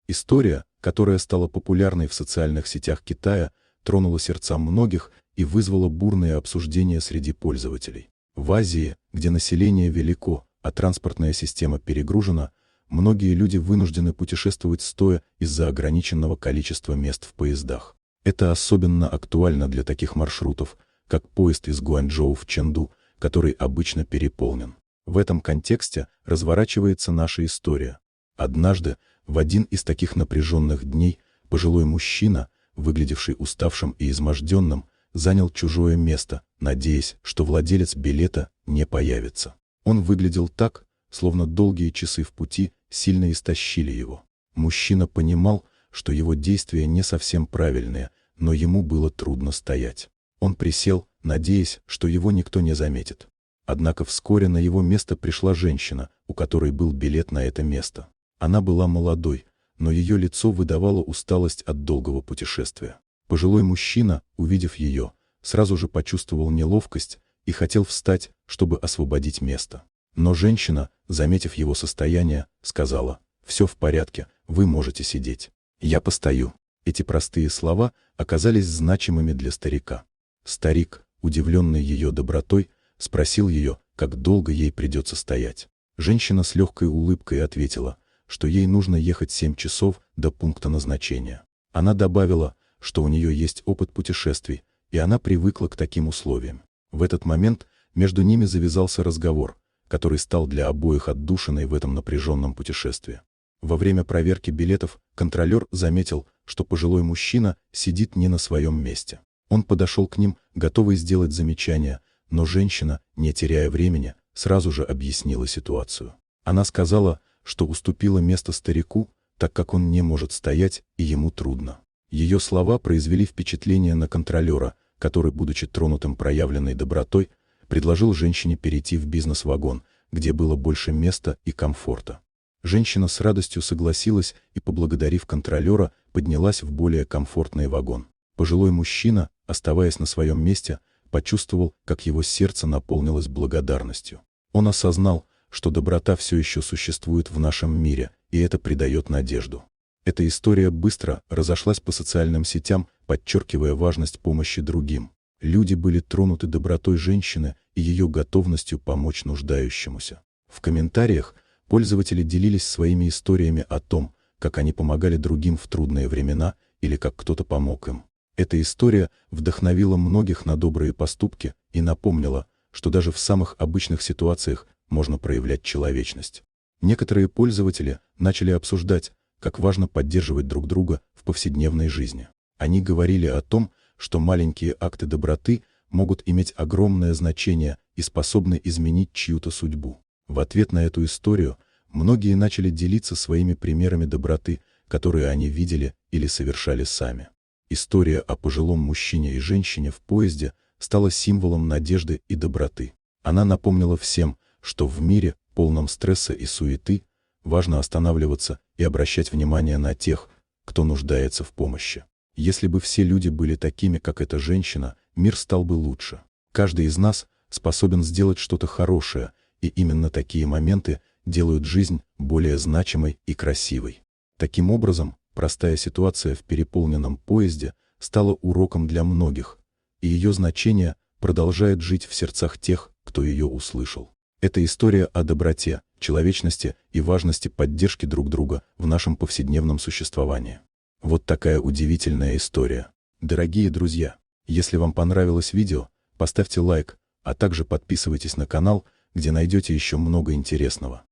История, которая стала популярной в социальных сетях Китая, тронула сердца многих и вызвала бурные обсуждения среди пользователей. В Азии, где население велико, а транспортная система перегружена, многие люди вынуждены путешествовать стоя из-за ограниченного количества мест в поездах. Это особенно актуально для таких маршрутов, как поезд из Гуанчжоу в Чэнду, который обычно переполнен. В этом контексте разворачивается наша история. Однажды, в один из таких напряженных дней, пожилой мужчина, выглядевший уставшим и изможденным, занял чужое место, надеясь, что владелец билета не появится. Он выглядел так, словно долгие часы в пути сильно истощили его. Мужчина понимал, что его действия не совсем правильные, но ему было трудно стоять. Он присел, надеясь, что его никто не заметит. Однако вскоре на его место пришла женщина, у которой был билет на это место. Она была молодой, но ее лицо выдавало усталость от долгого путешествия. Пожилой мужчина, увидев ее, сразу же почувствовал неловкость и хотел встать, чтобы освободить место. Но женщина, заметив его состояние, сказала: «Все в порядке, вы можете сидеть. Я постою». Эти простые слова оказались значимыми для старика. Старик, удивленный ее добротой, спросил ее, как долго ей придется стоять. Женщина с легкой улыбкой ответила, что ей нужно ехать 7 часов до пункта назначения. Она добавила, что у нее есть опыт путешествий, и она привыкла к таким условиям. В этот момент между ними завязался разговор, который стал для обоих отдушиной в этом напряженном путешествии. Во время проверки билетов контролер заметил, что пожилой мужчина сидит не на своем месте. Он подошел к ним, готовый сделать замечание, но женщина, не теряя времени, сразу же объяснила ситуацию. Она сказала, что уступила место старику, так как он не может стоять и ему трудно. Ее слова произвели впечатление на контролера, который, будучи тронутым проявленной добротой, предложил женщине перейти в бизнес-вагон, где было больше места и комфорта. Женщина с радостью согласилась и, поблагодарив контролера, поднялась в более комфортный вагон. Пожилой мужчина, оставаясь на своем месте, почувствовал, как его сердце наполнилось благодарностью. Он осознал, что доброта все еще существует в нашем мире, и это придает надежду. Эта история быстро разошлась по социальным сетям, подчеркивая важность помощи другим. Люди были тронуты добротой женщины и ее готовностью помочь нуждающемуся. В комментариях пользователи делились своими историями о том, как они помогали другим в трудные времена или как кто-то помог им. Эта история вдохновила многих на добрые поступки и напомнила, что даже в самых обычных ситуациях можно проявлять человечность. Некоторые пользователи начали обсуждать, как важно поддерживать друг друга в повседневной жизни. Они говорили о том, что маленькие акты доброты могут иметь огромное значение и способны изменить чью-то судьбу. В ответ на эту историю многие начали делиться своими примерами доброты, которые они видели или совершали сами. История о пожилом мужчине и женщине в поезде стала символом надежды и доброты. Она напомнила всем, что в мире, полном стресса и суеты, важно останавливаться и обращать внимание на тех, кто нуждается в помощи. Если бы все люди были такими, как эта женщина, мир стал бы лучше. Каждый из нас способен сделать что-то хорошее, и именно такие моменты делают жизнь более значимой и красивой. Таким образом, простая ситуация в переполненном поезде стала уроком для многих, и ее значение продолжает жить в сердцах тех, кто ее услышал. Это история о доброте, человечности и важности поддержки друг друга в нашем повседневном существовании. Вот такая удивительная история. Дорогие друзья, если вам понравилось видео, поставьте лайк, а также подписывайтесь на канал, где найдете еще много интересного.